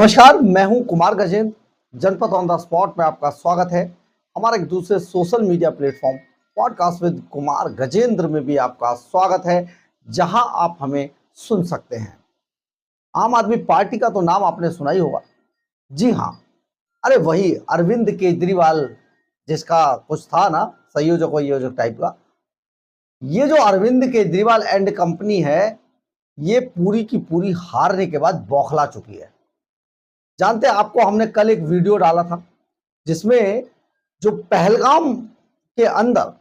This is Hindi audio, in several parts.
नमस्कार, मैं हूं कुमार गजेंद्र। जनपद ऑन द स्पॉट में आपका स्वागत है। हमारे एक दूसरे social media platform podcast with Kumar Gajendra में भी आपका स्वागत है, जहां आप हमें सुन सकते हैं। आम आदमी पार्टी का तो नाम आपने सुना ही होगा। जी हाँ, अरे वही अरविंद केजरीवाल, जिसका कुछ था ना, संयोजक वयोजक टाइप का। ये जो अरविंद केजरीवाल एंड कंपनी है, ये पूरी की पूरी हारने के बाद बौखला चुकी है। जानते हैं, आपको हमने कल एक वीडियो डाला था जिसमें जो पहलगाम के अंदर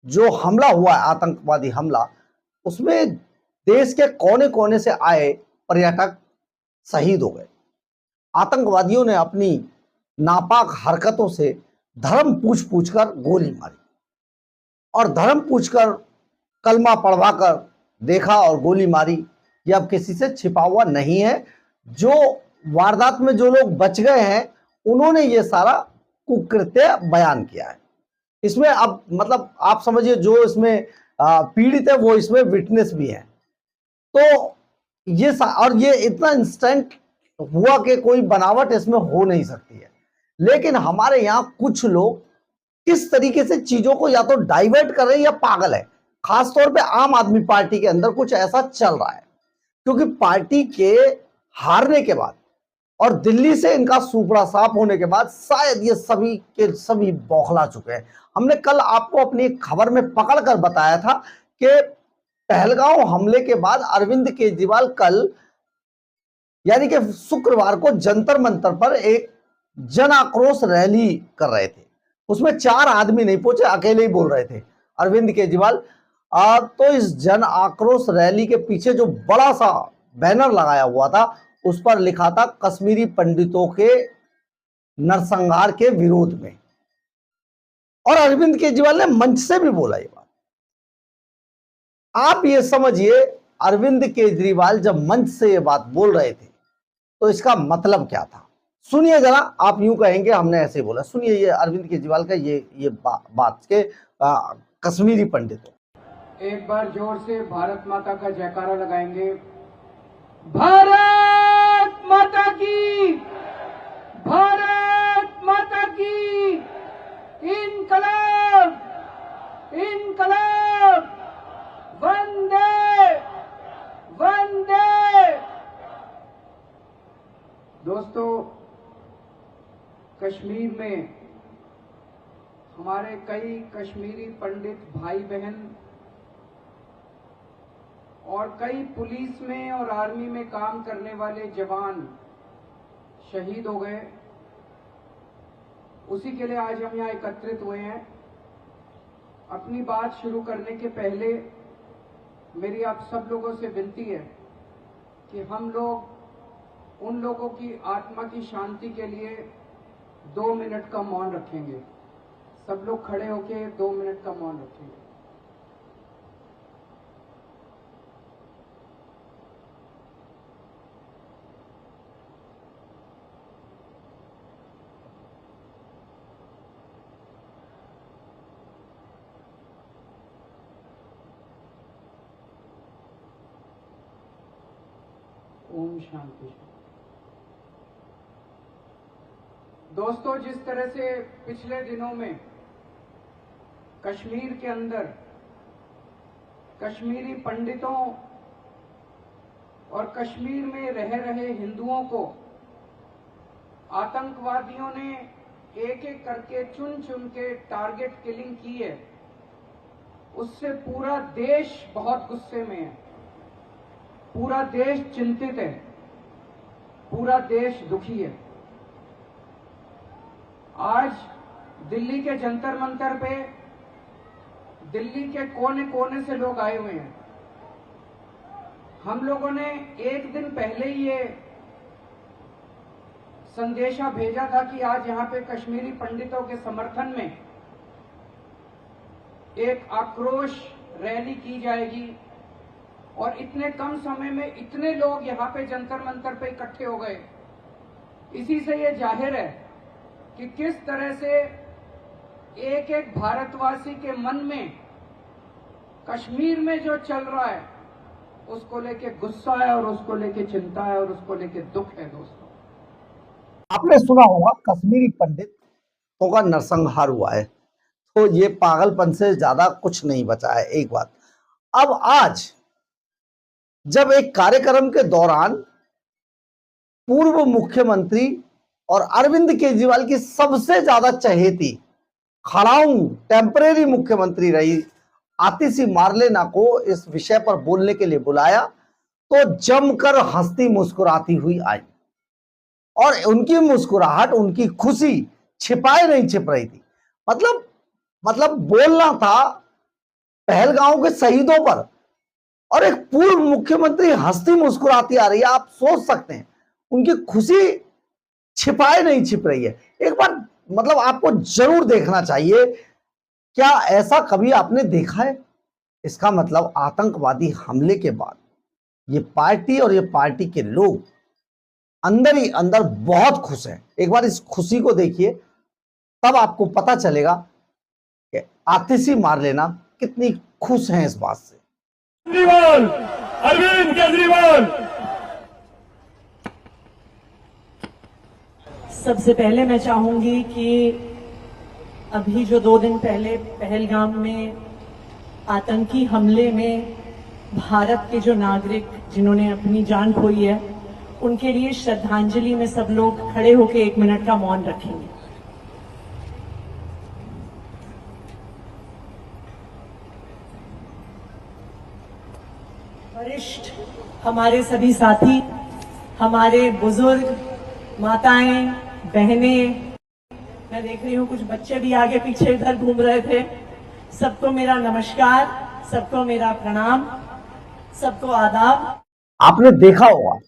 जो हमला हुआ है, आतंकवादी हमला, उसमें देश के कोने कोने से आए पर्यटक शहीद हो गए। आतंकवादियों ने अपनी नापाक हरकतों से धर्म पूछ पूछ कर गोली मारी और धर्म पूछकर कलमा पढ़वाकर देखा और गोली मारी। यह अब किसी से छिपा हुआ नहीं है। जो वारदात में जो लोग बच गए हैं, उन्होंने ये सारा कुकृत्य बयान किया है। इसमें अब मतलब आप समझिए, जो इसमें पीड़ित है वो इसमें विटनेस भी है। तो ये और ये इतना इंस्टेंट हुआ कि कोई बनावट इसमें हो नहीं सकती है। लेकिन हमारे यहाँ कुछ लोग किस तरीके से चीजों को या तो डाइवर्ट कर रहे हैं या पागल है। खासतौर पे आम आदमी पार्टी के अंदर कुछ ऐसा चल रहा है, क्योंकि पार्टी के हारने के बाद और दिल्ली से इनका सुपड़ा साफ होने के बाद शायद ये सभी के सभी बौखला चुके हैं। हमने कल आपको अपनी एक खबर में पकड़कर बताया था कि पहलगांव हमले के बाद अरविंद केजरीवाल कल यानी कि शुक्रवार को जंतर मंतर पर एक जन आक्रोश रैली कर रहे थे। उसमें 4 आदमी नहीं पहुंचे, अकेले ही बोल रहे थे अरविंद केजरीवाल। तो इस जन आक्रोश रैली के पीछे जो बड़ा सा बैनर लगाया हुआ था, उस पर लिखा था कश्मीरी पंडितों के नरसंहार के विरोध में। और अरविंद केजरीवाल ने मंच से भी बोला ये बात। आप ये समझिए, अरविंद केजरीवाल जब मंच से ये बात बोल रहे थे तो इसका मतलब क्या था। सुनिए जरा, आप यूं कहेंगे हमने ऐसे ही बोला। सुनिए ये अरविंद केजरीवाल का ये बात के कश्मीरी पंडितों। एक बार जोर से भारत माता का जयकारा लगाएंगे। भारत माता की, भारत माता की, इनकलाब, इनकलाब, वंदे वंदे। दोस्तों, कश्मीर में हमारे कई कश्मीरी पंडित भाई बहन और कई पुलिस में और आर्मी में काम करने वाले जवान शहीद हो गए। उसी के लिए आज हम यहाँ एकत्रित हुए हैं। अपनी बात शुरू करने के पहले मेरी आप सब लोगों से विनती है कि हम लोग उन लोगों की आत्मा की शांति के लिए 2 मिनट का मौन रखेंगे। सब लोग खड़े होकर 2 मिनट का मौन रखेंगे। ओम शांति। दोस्तों, जिस तरह से पिछले दिनों में कश्मीर के अंदर कश्मीरी पंडितों और कश्मीर में रह रहे हिंदुओं को आतंकवादियों ने एक एक करके चुन चुन के टारगेट किलिंग की है, उससे पूरा देश बहुत गुस्से में है। पूरा देश चिंतित है, पूरा देश दुखी है। आज दिल्ली के जंतर मंतर पे दिल्ली के कोने कोने से लोग आए हुए हैं। हम लोगों ने एक दिन पहले ही ये संदेशा भेजा था कि आज यहाँ पे कश्मीरी पंडितों के समर्थन में एक आक्रोश रैली की जाएगी। और इतने कम समय में इतने लोग यहाँ पे जंतर मंतर पे इकट्ठे हो गए। इसी से ये जाहिर है कि किस तरह से एक एक भारतवासी के मन में कश्मीर में जो चल रहा है उसको लेके गुस्सा है और उसको लेके चिंता है और उसको लेके दुख है। दोस्तों, आपने सुना होगा कश्मीरी पंडितों का नरसंहार हुआ है, तो ये पागलपन से ज्यादा कुछ नहीं बचा है। एक बात, अब आज जब एक कार्यक्रम के दौरान पूर्व मुख्यमंत्री और अरविंद केजरीवाल की सबसे ज्यादा चहेती खड़ाऊ टेम्परेरी मुख्यमंत्री रही आतिशी मार्लेना को इस विषय पर बोलने के लिए बुलाया, तो जमकर हंसती मुस्कुराती हुई आई और उनकी मुस्कुराहट, उनकी खुशी छिपाए नहीं छिप रही थी। मतलब बोलना था पहलगांव के शहीदों पर, और एक पूर्व मुख्यमंत्री हंसती मुस्कुराती आ रही है। आप सोच सकते हैं उनकी खुशी छिपाए नहीं छिप रही है। एक बार आपको जरूर देखना चाहिए। क्या ऐसा कभी आपने देखा है? इसका मतलब आतंकवादी हमले के बाद ये पार्टी और ये पार्टी के लोग अंदर ही अंदर बहुत खुश हैं। एक बार इस खुशी को देखिए, तब आपको पता चलेगा कि आतिशी मार्लेना कितनी खुश हैं इस बात से। केजरीवाल, अरविंद केजरीवाल। सबसे पहले मैं चाहूंगी कि अभी जो 2 दिन पहले पहलगाम में आतंकी हमले में भारत के जो नागरिक जिन्होंने अपनी जान खोई है, उनके लिए श्रद्धांजलि में सब लोग खड़े होकर 1 मिनट का मौन रखेंगे। वरिष्ठ हमारे सभी साथी, हमारे बुजुर्ग, माताएं, बहनें, मैं देख रही हूँ कुछ बच्चे भी आगे पीछे इधर घूम रहे थे। सबको मेरा नमस्कार, सबको मेरा प्रणाम, सबको आदाब। आपने देखा होगा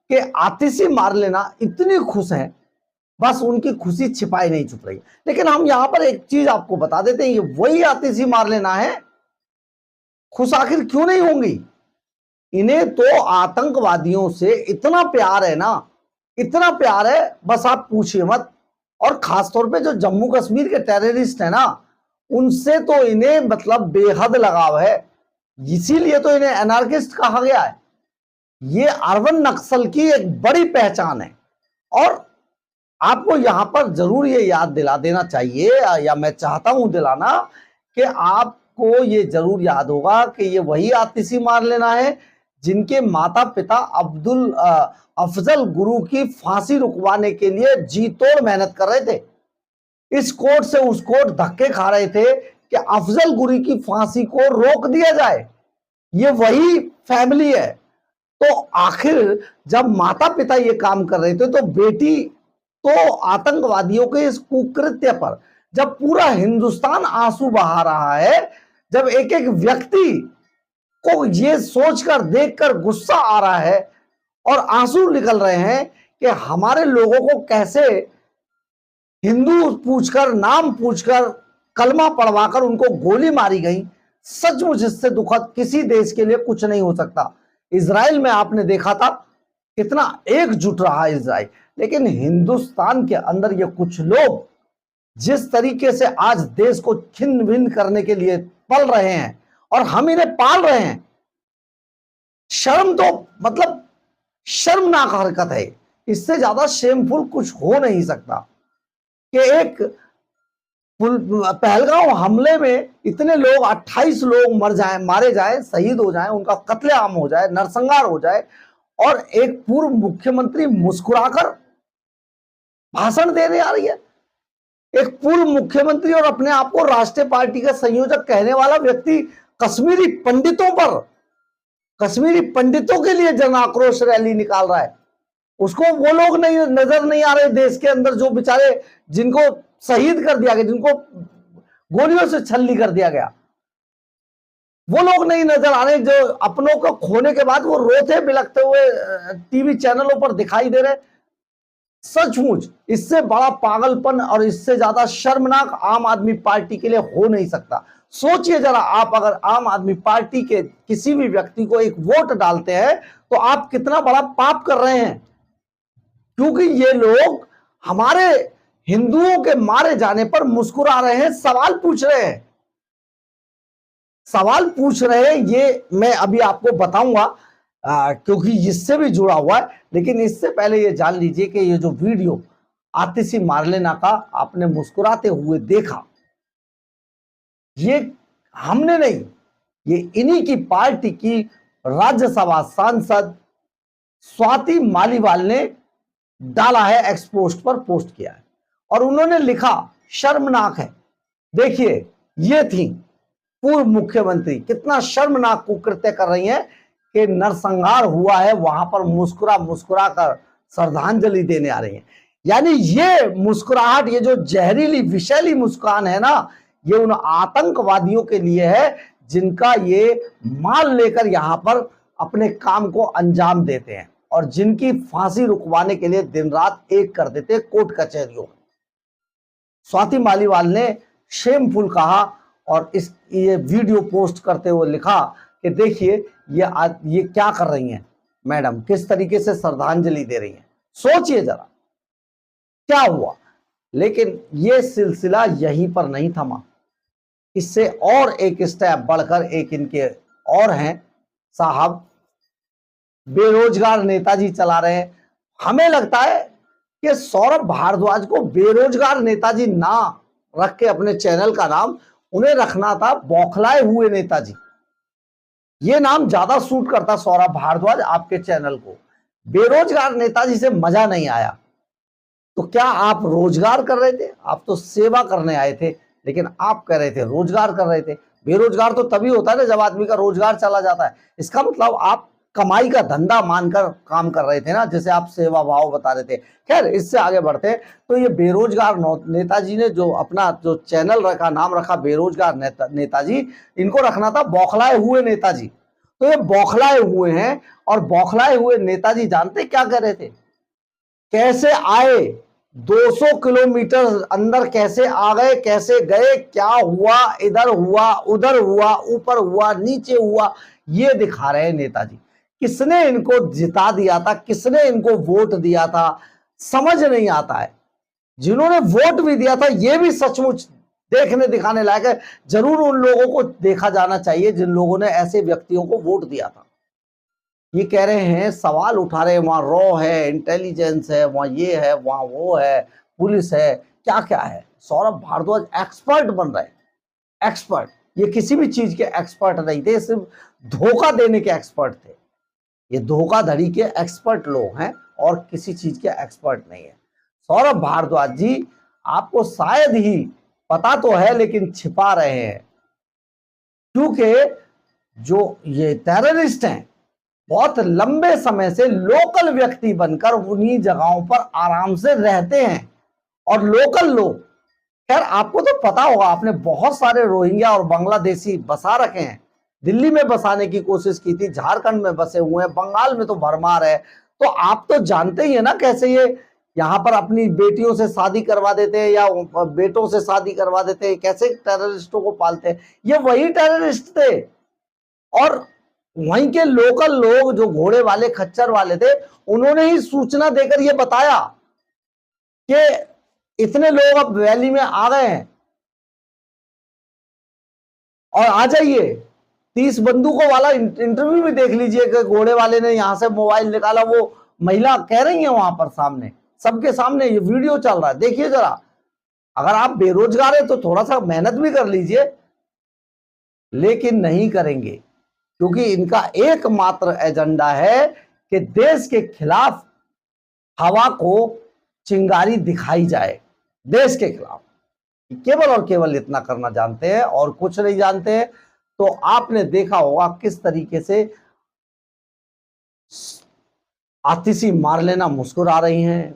कि आतिशी मार्लेना इतनी खुश हैं, बस उनकी खुशी छिपाई नहीं छुप रही। लेकिन हम यहां पर एक चीज आपको बता देते हैं, ये वही आतिशी मार्लेना है। खुश आखिर क्यों नहीं होंगी? इन्हें तो आतंकवादियों से इतना प्यार है ना, इतना प्यार है, बस आप पूछिए मत। और खासतौर पे जो जम्मू कश्मीर के टेररिस्ट है ना, उनसे तो इन्हें बेहद लगाव है। इसीलिए तो इन्हें एनार्किस्ट कहा गया है। ये अर्बन नक्सल की एक बड़ी पहचान है। और आपको यहां पर जरूर ये याद दिला देना चाहिए, या मैं चाहता हूं दिलाना, कि आपको ये जरूर याद होगा कि ये वही आतिशी मार्लेना है जिनके माता पिता अफजल गुरु की फांसी रुकवाने के लिए जी तोड़ मेहनत कर रहे थे। इस कोर्ट से उस कोर्ट धक्के खा रहे थे कि अफजल गुरु की फांसी को रोक दिया जाए। ये वही फैमिली है। तो आखिर जब माता पिता ये काम कर रहे थे, तो बेटी तो आतंकवादियों के इस कुकृत्य पर जब पूरा हिंदुस्तान आंसू बहा रहा है, जब एक एक व्यक्ति को ये सोचकर देखकर गुस्सा आ रहा है और आंसू निकल रहे हैं कि हमारे लोगों को कैसे हिंदू पूछकर, नाम पूछकर, कलमा पढ़वाकर उनको गोली मारी गई, सचमुच इससे दुखद किसी देश के लिए कुछ नहीं हो सकता। इजराइल में आपने देखा था कितना एकजुट रहा इजराइल, लेकिन हिंदुस्तान के अंदर ये कुछ लोग जिस तरीके से आज देश को छिन्न भिन्न करने के लिए पल रहे हैं और हम इन्हें पाल रहे हैं, शर्म तो शर्मनाक हरकत है। इससे ज्यादा शेमफुल कुछ हो नहीं सकता कि एक पहलगांव हमले में इतने लोग, 28 लोग मारे जाएं, शहीद हो जाएं, उनका कत्लेआम हो जाए, नरसंहार हो जाए, और एक पूर्व मुख्यमंत्री मुस्कुराकर भाषण देने आ रही है। एक पूर्व मुख्यमंत्री और अपने आप को राष्ट्रीय पार्टी का संयोजक कहने वाला व्यक्ति कश्मीरी पंडितों के लिए जन आक्रोश रैली निकाल रहा है। उसको वो लोग नहीं नजर नहीं आ रहे देश के अंदर जो बेचारे, जिनको शहीद कर दिया गया, जिनको गोलियों से छल्ली कर दिया गया, वो लोग नहीं नजर आ रहे जो अपनों को खोने के बाद वो रोते बिलखते हुए टीवी चैनलों पर दिखाई दे रहे। सचमुच इससे बड़ा पागलपन और इससे ज्यादा शर्मनाक आम आदमी पार्टी के लिए हो नहीं सकता। सोचिए जरा, आप अगर आम आदमी पार्टी के किसी भी व्यक्ति को एक वोट डालते हैं तो आप कितना बड़ा पाप कर रहे हैं, क्योंकि ये लोग हमारे हिंदुओं के मारे जाने पर मुस्कुरा रहे हैं, सवाल पूछ रहे हैं। ये मैं अभी आपको बताऊंगा क्योंकि इससे भी जुड़ा हुआ है। लेकिन इससे पहले ये जान लीजिए कि ये जो वीडियो आतिशी मार्लेना का आपने मुस्कुराते हुए देखा। ये हमने नहीं, ये इन्हीं की पार्टी की राज्यसभा सांसद स्वाति मालीवाल ने डाला है, एक्स पोस्ट पर पोस्ट किया है और उन्होंने लिखा शर्मनाक है। देखिए, ये थी पूर्व मुख्यमंत्री कितना शर्मनाक कुकृत्य कर रही हैं कि नरसंहार हुआ है वहां पर मुस्कुरा मुस्कुरा कर श्रद्धांजलि देने आ रही हैं। यानी ये मुस्कुराहट, ये जो जहरीली विषैली मुस्कान है ना, ये उन आतंकवादियों के लिए है जिनका ये माल लेकर यहां पर अपने काम को अंजाम देते हैं और जिनकी फांसी रुकवाने के लिए दिन रात एक कर देते हैं कोर्ट कचहरियों में। स्वाति मालीवाल ने शेमफुल कहा और ये वीडियो पोस्ट करते हुए लिखा कि देखिए ये क्या कर रही हैं मैडम, किस तरीके से श्रद्धांजलि दे रही हैं। सोचिए जरा क्या हुआ। लेकिन ये सिलसिला यहीं पर नहीं थमा, इससे और एक स्टेप बढ़कर एक इनके और हैं साहब, बेरोजगार नेताजी चला रहे हैं। हमें लगता है कि सौरभ भारद्वाज को बेरोजगार नेताजी ना रख के अपने चैनल का नाम उन्हें रखना था बौखलाए हुए नेताजी। ये नाम ज्यादा सूट करता सौरभ भारद्वाज आपके चैनल को। बेरोजगार नेताजी से मजा नहीं आया। तो क्या आप रोजगार कर रहे थे? आप तो सेवा करने आए थे, लेकिन आप कह रहे थे रोजगार कर रहे थे। बेरोजगार तो तभी होता है ना जब आदमी का रोजगार चला जाता है। इसका मतलब आप कमाई का धंधा मानकर काम कर रहे थे ना, जिसे आप सेवा भाव बता रहे थे। खैर, इससे आगे बढ़ते हैं तो ये बेरोजगार नेताजी ने जो अपना जो चैनल रखा, नाम रखा बेरोजगार नेताजी, इनको रखना था बौखलाए हुए नेताजी। तो ये बौखलाए हुए हैं और बौखलाए हुए नेताजी जानते क्या कह रहे थे? कैसे आए, 200 किलोमीटर अंदर कैसे आ गए, कैसे गए, क्या हुआ, इधर हुआ, उधर हुआ, ऊपर हुआ, नीचे हुआ, ये दिखा रहे हैं नेताजी। किसने इनको जिता दिया था, किसने इनको वोट दिया था, समझ नहीं आता है। जिन्होंने वोट भी दिया था ये भी सचमुच देखने दिखाने लायक है। जरूर उन लोगों को देखा जाना चाहिए जिन लोगों ने ऐसे व्यक्तियों को वोट दिया था। ये कह रहे हैं, सवाल उठा रहे हैं, वहां रॉ है, इंटेलिजेंस है, वहां ये है, वहां वो है, पुलिस है, क्या क्या है। सौरभ भारद्वाज एक्सपर्ट बन रहे हैं, एक्सपर्ट। ये किसी भी चीज के एक्सपर्ट नहीं थे, सिर्फ धोखा देने के एक्सपर्ट थे। ये धोखाधड़ी के एक्सपर्ट लोग हैं और किसी चीज के एक्सपर्ट नहीं है। सौरभ भारद्वाज जी, आपको शायद ही पता तो है लेकिन छिपा रहे हैं, क्योंकि जो ये टेररिस्ट हैं बहुत लंबे समय से लोकल व्यक्ति बनकर उन्हीं जगहों पर आराम से रहते हैं और लोकल लोग। खैर, आपको तो पता होगा, आपने बहुत सारे रोहिंग्या और बांग्लादेशी बसा रखे हैं। दिल्ली में बसाने की कोशिश की थी, झारखंड में बसे हुए हैं, बंगाल में तो भरमार है। तो आप तो जानते ही है ना कैसे ये यहाँ पर अपनी बेटियों से शादी करवा देते हैं या बेटों से शादी करवा देते हैं, कैसे टेररिस्टों को पालते हैं। ये वही टेररिस्ट थे और वहीं के लोकल लोग जो घोड़े वाले खच्चर वाले थे, उन्होंने ही सूचना देकर ये बताया कि इतने लोग अब वैली में आ गए हैं और आ जाइए। 30 बंदूकों वाला इंटरव्यू भी देख लीजिए कि घोड़े वाले ने यहां से मोबाइल निकाला, वो महिला कह रही है वहां पर सामने, सबके सामने ये वीडियो चल रहा है, देखिए जरा। अगर आप बेरोजगार है तो थोड़ा सा मेहनत भी कर लीजिए, लेकिन नहीं करेंगे क्योंकि इनका एकमात्र एजेंडा है कि देश के खिलाफ हवा को चिंगारी दिखाई जाए, देश के खिलाफ। केवल और केवल इतना करना जानते हैं और कुछ नहीं जानते हैं। तो आपने देखा होगा किस तरीके से आतिशी मार्लेना मुस्कुरा रही हैं।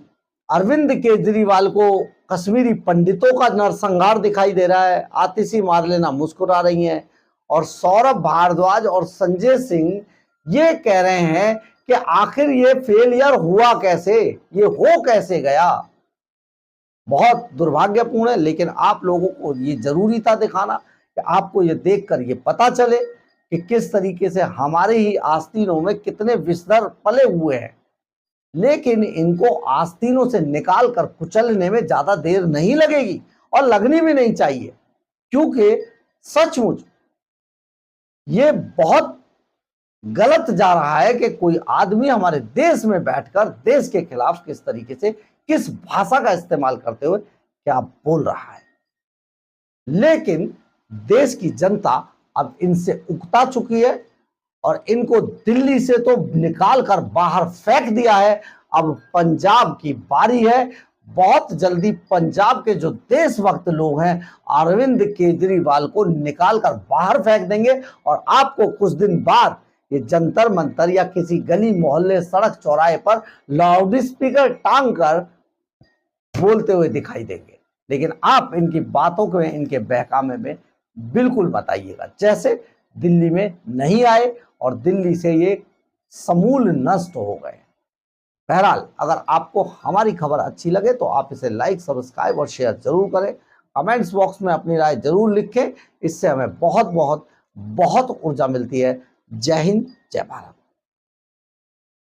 अरविंद केजरीवाल को कश्मीरी पंडितों का नरसंहार दिखाई दे रहा है, आतिशी मार्लेना मुस्कुरा रही हैं। और सौरभ भारद्वाज और संजय सिंह ये कह रहे हैं कि आखिर ये फेलियर हुआ कैसे, ये हो कैसे गया। बहुत दुर्भाग्यपूर्ण है, लेकिन आप लोगों को ये जरूरी था दिखाना कि आपको ये देखकर ये पता चले कि किस तरीके से हमारे ही आस्तीनों में कितने विषधर पले हुए हैं। लेकिन इनको आस्तीनों से निकाल कर कुचलने में ज्यादा देर नहीं लगेगी और लगनी भी नहीं चाहिए, क्योंकि सचमुच ये बहुत गलत जा रहा है कि कोई आदमी हमारे देश में बैठकर देश के खिलाफ किस तरीके से किस भाषा का इस्तेमाल करते हुए क्या बोल रहा है। लेकिन देश की जनता अब इनसे उकता चुकी है और इनको दिल्ली से तो निकाल कर बाहर फेंक दिया है। अब पंजाब की बारी है। बहुत जल्दी पंजाब के जो देशभक्त लोग हैं अरविंद केजरीवाल को निकाल कर बाहर फेंक देंगे और आपको कुछ दिन बाद ये जंतर मंतर या किसी गली मोहल्ले सड़क चौराहे पर लाउड स्पीकर टांग कर बोलते हुए दिखाई देंगे। लेकिन आप इनकी बातों को, इनके बहकावे में बिल्कुल बताइएगा जैसे दिल्ली में नहीं आए और दिल्ली से ये समूल नष्ट हो गए। बहरहाल, अगर आपको हमारी खबर अच्छी लगे तो आप इसे लाइक, सब्सक्राइब और शेयर जरूर करें। कमेंट्स बॉक्स में अपनी राय जरूर लिखें। इससे हमें बहुत बहुत बहुत ऊर्जा मिलती है। जय हिंद, जय भारत।